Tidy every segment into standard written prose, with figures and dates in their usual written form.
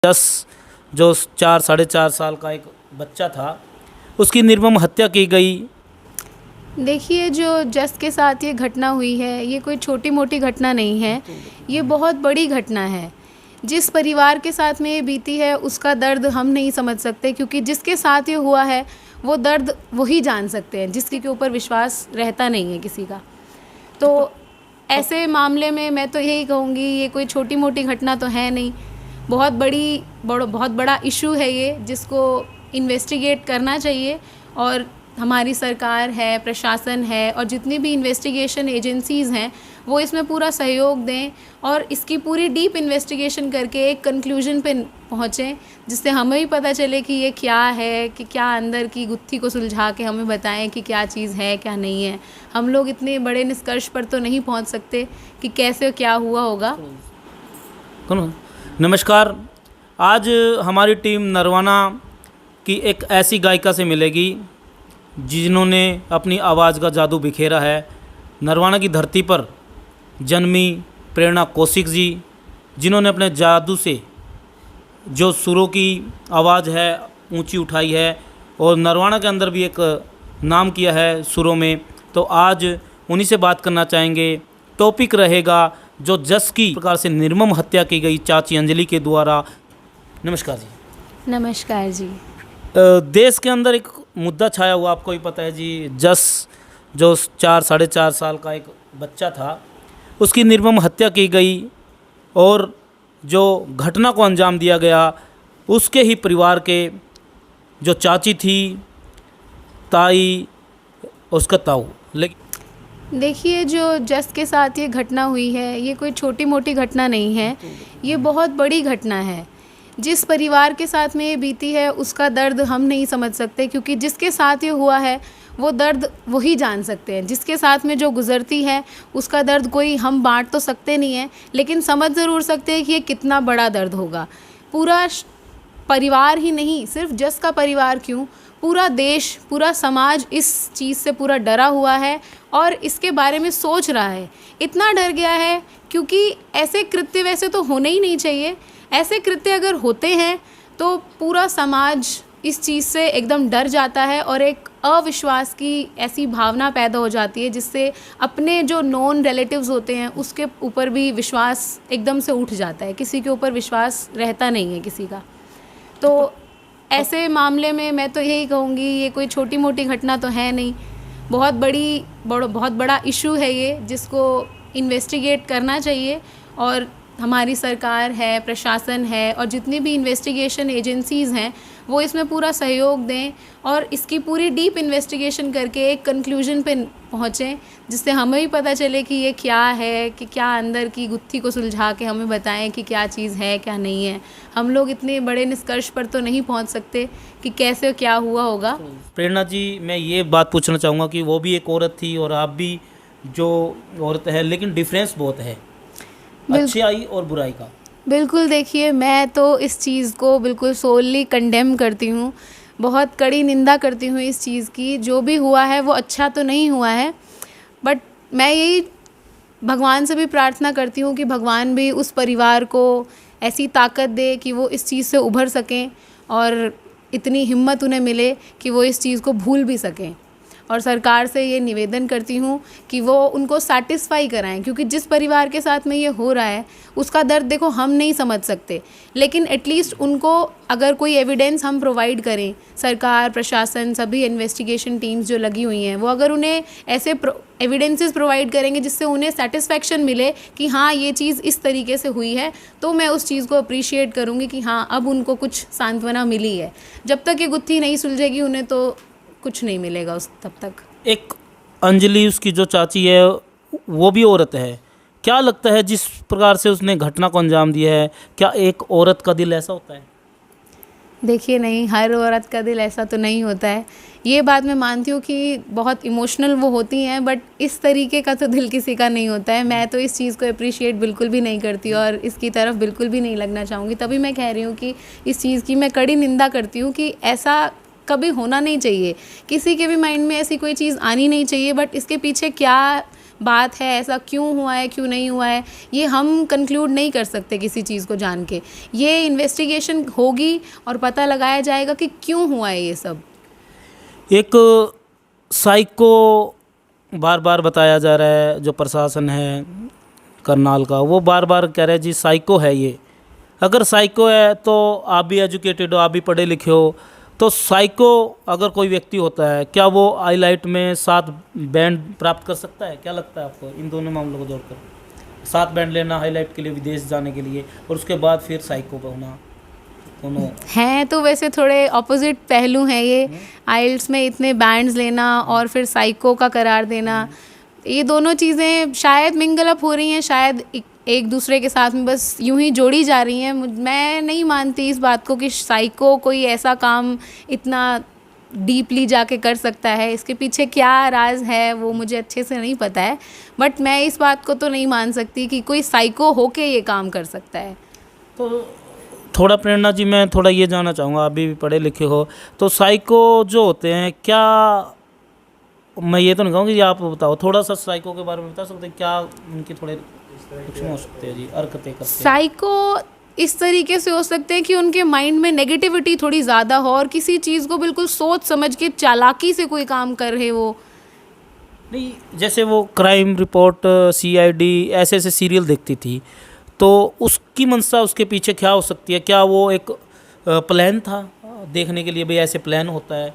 जस जो 4 साढ़े 4 साल का एक बच्चा था, उसकी निर्मम हत्या की गई। देखिए, जो जस के साथ ये घटना हुई है, ये कोई छोटी मोटी घटना नहीं है, ये बहुत बड़ी घटना है। जिस परिवार के साथ में ये बीती है उसका दर्द हम नहीं समझ सकते, क्योंकि जिसके साथ ये हुआ है वो दर्द वही जान सकते हैं जिसके ऊपर विश्वास रहता नहीं है किसी का। तो ऐसे मामले में मैं तो यही कहूँगी, ये कोई छोटी मोटी घटना तो है नहीं, बहुत बड़ा इशू है ये, जिसको इन्वेस्टिगेट करना चाहिए। और हमारी सरकार है, प्रशासन है और जितनी भी इन्वेस्टिगेशन एजेंसीज़ हैं वो इसमें पूरा सहयोग दें और इसकी पूरी डीप इन्वेस्टिगेशन करके एक कंक्लूजन पे पहुँचें, जिससे हमें भी पता चले कि ये क्या है, कि क्या अंदर की गुत्थी को सुलझा के हमें बताएं कि क्या चीज़ है क्या नहीं है। हम लोग इतने बड़े निष्कर्ष पर तो नहीं पहुँच सकते कि कैसे क्या हुआ होगा। नमस्कार, आज हमारी टीम नरवाना की एक ऐसी गायिका से मिलेगी जिन्होंने अपनी आवाज़ का जादू बिखेरा है। नरवाना की धरती पर जन्मी प्रेरणा कौशिक जी, जिन्होंने अपने जादू से जो सुरों की आवाज़ है ऊंची उठाई है और नरवाना के अंदर भी एक नाम किया है सुरों में। तो आज उन्हीं से बात करना चाहेंगे। टॉपिक रहेगा जो जस की प्रकार से निर्मम हत्या की गई चाची अंजलि के द्वारा। नमस्कार जी। नमस्कार जी। देश के अंदर एक मुद्दा छाया हुआ, आपको ही पता है जी। जस जो 4 साढ़े 4 साल का एक बच्चा था, उसकी निर्मम हत्या की गई और जो घटना को अंजाम दिया गया उसके ही परिवार के जो चाची थी, ताई, उसका ताऊ। लेकिन देखिए, जो जस के साथ ये घटना हुई है, ये कोई छोटी मोटी घटना नहीं है, ये बहुत बड़ी घटना है। जिस परिवार के साथ में ये बीती है उसका दर्द हम नहीं समझ सकते, क्योंकि जिसके साथ ये हुआ है वो दर्द वही जान सकते हैं। जिसके साथ में जो गुज़रती है उसका दर्द कोई हम बांट तो सकते नहीं हैं, लेकिन समझ ज़रूर सकते हैं कि ये कितना बड़ा दर्द होगा। पूरा परिवार ही नहीं, सिर्फ जस का परिवार क्यों, पूरा देश, पूरा समाज इस चीज़ से पूरा डरा हुआ है और इसके बारे में सोच रहा है। इतना डर गया है क्योंकि ऐसे कृत्य वैसे तो होने ही नहीं चाहिए। ऐसे कृत्य अगर होते हैं तो पूरा समाज इस चीज़ से एकदम डर जाता है और एक अविश्वास की ऐसी भावना पैदा हो जाती है, जिससे अपने जो नॉन रिलेटिव्स होते हैं उसके ऊपर भी विश्वास एकदम से उठ जाता है। किसी के ऊपर विश्वास रहता नहीं है किसी का। तो ऐसे मामले में मैं तो यही कहूँगी, ये कोई छोटी मोटी घटना तो है नहीं, बहुत बड़ा इशू है ये, जिसको इन्वेस्टिगेट करना चाहिए। और हमारी सरकार है, प्रशासन है और जितनी भी इन्वेस्टिगेशन एजेंसीज़ हैं वो इसमें पूरा सहयोग दें और इसकी पूरी डीप इन्वेस्टिगेशन करके एक कंक्लूजन पे पहुँचें, जिससे हमें भी पता चले कि ये क्या है, कि क्या अंदर की गुत्थी को सुलझा के हमें बताएं कि क्या चीज़ है क्या नहीं है। हम लोग इतने बड़े निष्कर्ष पर तो नहीं पहुँच सकते कि कैसे क्या हुआ होगा। प्रेरणा जी, मैं ये बात पूछना चाहूँगा कि वो भी एक औरत थी और आप भी जो औरत है, लेकिन डिफरेंस बहुत है अच्छाई और बुराई का। बिल्कुल, देखिए, मैं तो इस चीज़ को बिल्कुल सोलली कंडेम करती हूँ, बहुत कड़ी निंदा करती हूँ इस चीज़ की। जो भी हुआ है वो अच्छा तो नहीं हुआ है, बट मैं यही भगवान से भी प्रार्थना करती हूँ कि भगवान भी उस परिवार को ऐसी ताकत दे कि वो इस चीज़ से उभर सकें और इतनी हिम्मत उन्हें मिले कि वो इस चीज़ को भूल भी सकें। और सरकार से ये निवेदन करती हूँ कि वो उनको सैटिस्फाई कराएं, क्योंकि जिस परिवार के साथ में ये हो रहा है उसका दर्द देखो हम नहीं समझ सकते, लेकिन एटलीस्ट उनको अगर कोई एविडेंस हम प्रोवाइड करें, सरकार, प्रशासन, सभी इन्वेस्टिगेशन टीम्स जो लगी हुई हैं वो अगर उन्हें ऐसे एविडेंसेस प्रोवाइड करेंगे जिससे उन्हें सेटिस्फेक्शन मिले कि हाँ ये चीज़ इस तरीके से हुई है, तो मैं उस चीज़ को अप्रिशिएट करूँगी कि हाँ अब उनको कुछ सांत्वना मिली है। जब तक ये गुत्थी नहीं सुलझेगी उन्हें तो कुछ नहीं मिलेगा उस तब तक। एक अंजलि, उसकी जो चाची है, वो भी औरत है। क्या लगता है जिस प्रकार से उसने घटना को अंजाम दिया है, क्या एक औरत का दिल ऐसा होता है? देखिए, नहीं, हर औरत का दिल ऐसा तो नहीं होता है। ये बात मैं मानती हूँ कि बहुत इमोशनल वो होती हैं, बट इस तरीके का तो दिल किसी का नहीं होता है। मैं तो इस चीज़ को अप्रिशिएट बिल्कुल भी नहीं करती और इसकी तरफ बिल्कुल भी नहीं लगना चाहूँगी। तभी मैं कह रही हूँ कि इस चीज़ की मैं कड़ी निंदा करती हूँ कि ऐसा कभी होना नहीं चाहिए। किसी के भी माइंड में ऐसी कोई चीज़ आनी नहीं चाहिए, बट इसके पीछे क्या बात है, ऐसा क्यों हुआ है, क्यों नहीं हुआ है, ये हम कंक्लूड नहीं कर सकते किसी चीज़ को जान के। ये इन्वेस्टिगेशन होगी और पता लगाया जाएगा कि क्यों हुआ है ये सब। एक साइको बार बार बताया जा रहा है, जो प्रशासन है करनाल का, वो बार बार कह रहे हैं जी साइको है ये। अगर साइको है तो आप भी एजुकेटेड हो, आप भी पढ़े लिखे हो, तो साइको अगर कोई व्यक्ति होता है, क्या वो आईलाइट में 7 बैंड प्राप्त कर सकता है? क्या लगता है आपको इन दोनों मामलों को जोड़कर? 7 बैंड लेना हाईलाइट के लिए, विदेश जाने के लिए, और उसके बाद फिर साइको का होना, दोनों हैं तो वैसे थोड़े ऑपोजिट पहलू हैं ये। आइल्स में इतने बैंड्स लेना और फिर साइको का करार देना, ये दोनों चीज़ें शायद मिंगल अप हो रही हैं, शायद एक दूसरे के साथ में बस यूं ही जोड़ी जा रही हैं। मैं नहीं मानती इस बात को कि साइको कोई ऐसा काम इतना डीपली जाके कर सकता है। इसके पीछे क्या राज है वो मुझे अच्छे से नहीं पता है, बट मैं इस बात को तो नहीं मान सकती कि कोई साइको होके ये काम कर सकता है। तो थोड़ा प्रेरणा जी, मैं थोड़ा ये जानना चाहूँगा, आप भी पढ़े लिखे हो, तो साइको जो होते हैं, क्या मैं ये तो नहीं कहूँगी, आप बताओ थोड़ा सा साइको के बारे में बता सकते हैं, क्या उनके थोड़े कुछ हो सकते हैं जी, हरकतें करते हैं? साइको इस तरीके से हो सकते हैं कि उनके माइंड में नेगेटिविटी थोड़ी ज़्यादा हो और किसी चीज़ को बिल्कुल सोच समझ के चालाकी से कोई काम कर रहे वो। नहीं, जैसे वो क्राइम रिपोर्ट, CID ऐसे ऐसे सीरियल देखती थी, तो उसकी मंशा उसके पीछे क्या हो सकती है? क्या वो एक प्लान था देखने के लिए, भाई ऐसे प्लान होता है?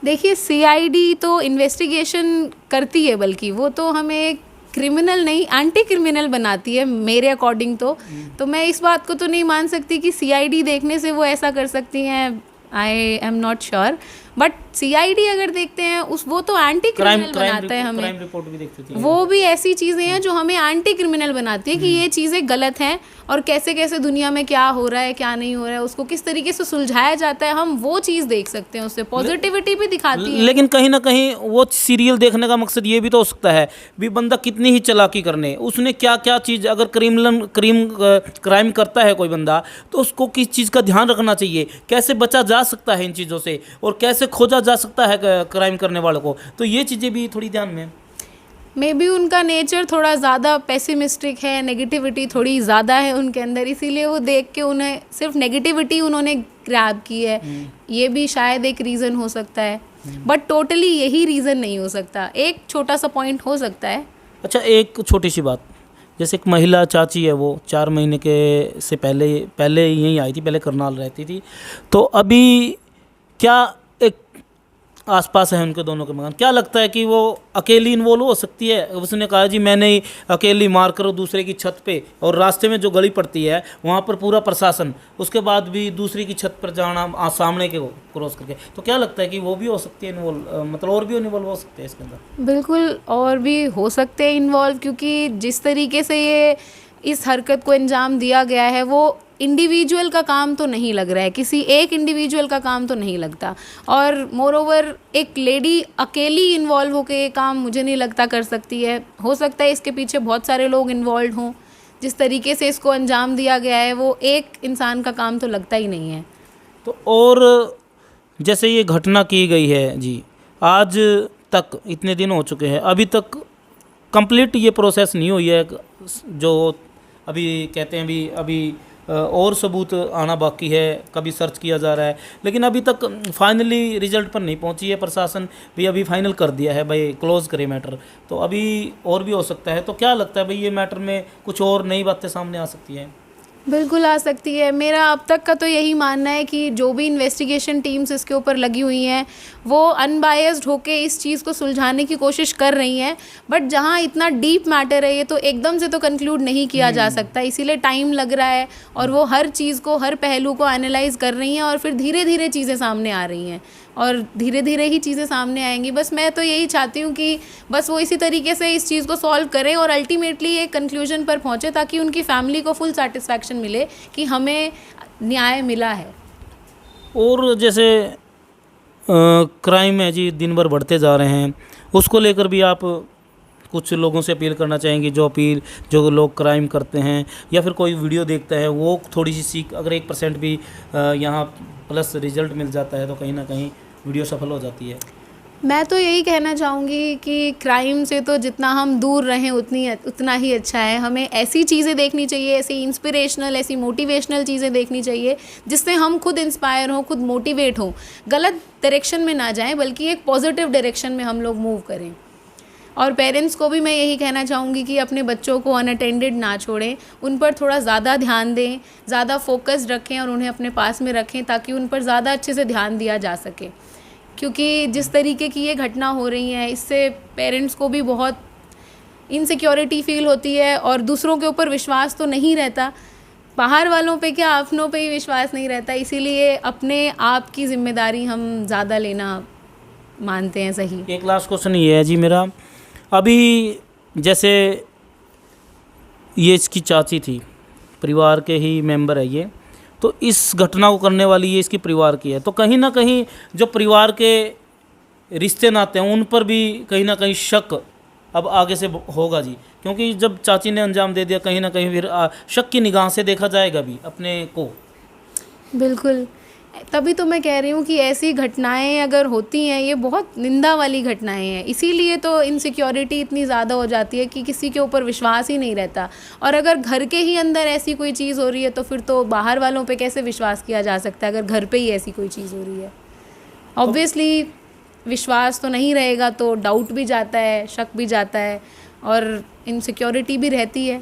देखिए CID तो इन्वेस्टिगेशन करती है, बल्कि वो तो हमें क्रिमिनल नहीं एंटी क्रिमिनल बनाती है मेरे अकॉर्डिंग। तो मैं इस बात को तो नहीं मान सकती कि CID देखने से वो ऐसा कर सकती हैं। I am not sure, but CID अगर देखते हैं वो तो एंटी क्रिमिनल बनाता है हमें। क्राइम रिपोर्ट भी देखती थी वो भी ऐसी चीज़ें हैं जो हमें एंटी क्रिमिनल बनाती है कि ये चीज़ें गलत हैं और कैसे कैसे दुनिया में क्या हो रहा है क्या नहीं हो रहा है, उसको किस तरीके से सुलझाया जाता है, हम वो चीज़ देख सकते हैं। उससे पॉजिटिविटी भी दिखाती है। लेकिन कहीं ना कहीं वो सीरियल देखने का मकसद ये भी तो हो सकता है भी बंदा कितनी ही चालाकी करने, उसने क्या क्या चीज़, अगर क्राइम करता है कोई बंदा, तो उसको किस चीज़ का ध्यान रखना चाहिए, कैसे बचा जा सकता है इन चीज़ों से, और कैसे खोजा जा सकता है क्राइम करने वालों को, तो ये चीज़ें भी थोड़ी ध्यान में। मे बी उनका नेचर थोड़ा ज़्यादा पेसिमिस्टिक है, नेगेटिविटी थोड़ी ज़्यादा है उनके अंदर, इसीलिए वो देख के उन्हें सिर्फ नेगेटिविटी उन्होंने ग्रैब की है। ये भी शायद एक रीज़न हो सकता है, बट टोटली यही रीज़न नहीं हो सकता, एक छोटा सा पॉइंट हो सकता है। अच्छा, एक छोटी सी बात, जैसे एक महिला चाची है, वो 4 महीने के से पहले यहीं आई थी, पहले करनाल रहती थी, तो अभी क्या एक आसपास है उनके दोनों के मकान, क्या लगता है कि वो अकेली इन्वॉल्व हो सकती है? उसने कहा जी मैंने ही अकेली मार कर दूसरे की छत पे, और रास्ते में जो गली पड़ती है वहाँ पर पूरा प्रशासन, उसके बाद भी दूसरी की छत पर जाना सामने के क्रॉस करके, तो क्या लगता है कि वो भी हो सकती है इन्वॉल्व, मतलब और भी इन्वॉल्व हो सकते हैं इसके अंदर? बिल्कुल और भी हो सकते हैं इन्वॉल्व, क्योंकि जिस तरीके से ये इस हरकत को अंजाम दिया गया है वो इंडिविजुअल का काम तो नहीं लग रहा है, किसी एक इंडिविजुअल का काम तो नहीं लगता। और मोर ओवर एक लेडी अकेली इन्वॉल्व होकर ये काम मुझे नहीं लगता कर सकती है। हो सकता है इसके पीछे बहुत सारे लोग इन्वॉल्व हों, जिस तरीके से इसको अंजाम दिया गया है वो एक इंसान का काम तो लगता ही नहीं है। तो और जैसे ये घटना की गई है जी, आज तक इतने दिन हो चुके हैं, अभी तक कंप्लीट ये प्रोसेस नहीं हुई है, जो अभी कहते हैं अभी और सबूत आना बाकी है, कभी सर्च किया जा रहा है, लेकिन अभी तक फाइनली रिजल्ट पर नहीं पहुंची है। प्रशासन भी अभी फाइनल कर दिया है भाई क्लोज करे मैटर, तो अभी और भी हो सकता है। तो क्या लगता है भाई ये मैटर में कुछ और नई बातें सामने आ सकती हैं? बिल्कुल आ सकती है। मेरा अब तक का तो यही मानना है कि जो भी इन्वेस्टिगेशन टीम्स इसके ऊपर लगी हुई हैं वो अनबायस्ड होके इस चीज़ को सुलझाने की कोशिश कर रही हैं, बट जहाँ इतना डीप मैटर है ये तो एकदम से तो कंक्लूड नहीं किया जा सकता, इसीलिए टाइम लग रहा है और वो हर चीज़ को, हर पहलू को एनालाइज कर रही हैं और फिर धीरे धीरे चीज़ें सामने आ रही हैं और धीरे धीरे ही चीज़ें सामने आएंगी। बस मैं तो यही चाहती हूँ कि बस वो इसी तरीके से इस चीज़ को सॉल्व करें और अल्टीमेटली एक कंक्लूजन पर पहुँचे, ताकि उनकी फैमिली को फुल सेटिस्फैक्शन मिले कि हमें न्याय मिला है। और जैसे क्राइम है जी दिन भर बढ़ते जा रहे हैं, उसको लेकर भी आप कुछ लोगों से अपील करना चाहेंगे, जो लोग क्राइम करते हैं या फिर कोई वीडियो देखता है, वो थोड़ी सी सीख, अगर 1% भी यहाँ प्लस रिजल्ट मिल जाता है तो कहीं ना कहीं वीडियो सफल हो जाती है। मैं तो यही कहना चाहूँगी कि क्राइम से तो जितना हम दूर रहें उतना ही अच्छा है। हमें ऐसी चीज़ें देखनी चाहिए, ऐसी इंस्पिरेशनल, ऐसी मोटिवेशनल चीज़ें देखनी चाहिए जिससे हम खुद इंस्पायर हों, खुद मोटिवेट हों, गलत डायरेक्शन में ना जाएं बल्कि एक पॉजिटिव डायरेक्शन में हम लोग मूव करें। और पेरेंट्स को भी मैं यही कहना चाहूँगी कि अपने बच्चों को अनअटेंडेड ना छोड़ें, उन पर थोड़ा ज़्यादा ध्यान दें, ज़्यादा फोकस्ड रखें और उन्हें अपने पास में रखें ताकि उन पर ज़्यादा अच्छे से ध्यान दिया जा सके। क्योंकि जिस तरीके की ये घटना हो रही है इससे पेरेंट्स को भी बहुत इनसिक्योरिटी फील होती है और दूसरों के ऊपर विश्वास तो नहीं रहता, बाहर वालों पे क्या अपनों पे ही विश्वास नहीं रहता, इसीलिए अपने आप की जिम्मेदारी हम ज़्यादा लेना मानते हैं सही। एक लास्ट क्वेश्चन ये है जी मेरा, अभी जैसे ये इसकी चाची थी, परिवार के ही मेंबर है ये, तो इस घटना को करने वाली ये इसकी परिवार की है, तो कहीं ना कहीं जो परिवार के रिश्ते नाते हैं उन पर भी कहीं ना कहीं शक अब आगे से होगा जी, क्योंकि जब चाची ने अंजाम दे दिया कहीं ना कहीं फिर शक की निगाह से देखा जाएगा भी अपने को। बिल्कुल, तभी तो मैं कह रही हूँ कि ऐसी घटनाएं अगर होती हैं ये बहुत निंदा वाली घटनाएं हैं, इसीलिए तो इनसिक्योरिटी इतनी ज़्यादा हो जाती है कि किसी के ऊपर विश्वास ही नहीं रहता। और अगर घर के ही अंदर ऐसी कोई चीज़ हो रही है तो फिर तो बाहर वालों पे कैसे विश्वास किया जा सकता है, अगर घर पे ही ऐसी कोई चीज़ हो रही है। ऑब्वियसली विश्वास तो नहीं रहेगा तो डाउट भी जाता है, शक भी जाता है और इनसिक्योरिटी भी रहती है।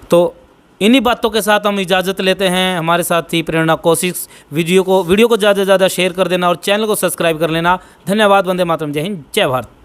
तो इन्हीं बातों के साथ हम इजाज़त लेते हैं। हमारे साथ थी प्रेरणा कौशिक। वीडियो को ज़्यादा से ज़्यादा शेयर कर देना और चैनल को सब्सक्राइब कर लेना। धन्यवाद। वंदे मातरम। जय हिंद, जय भारत।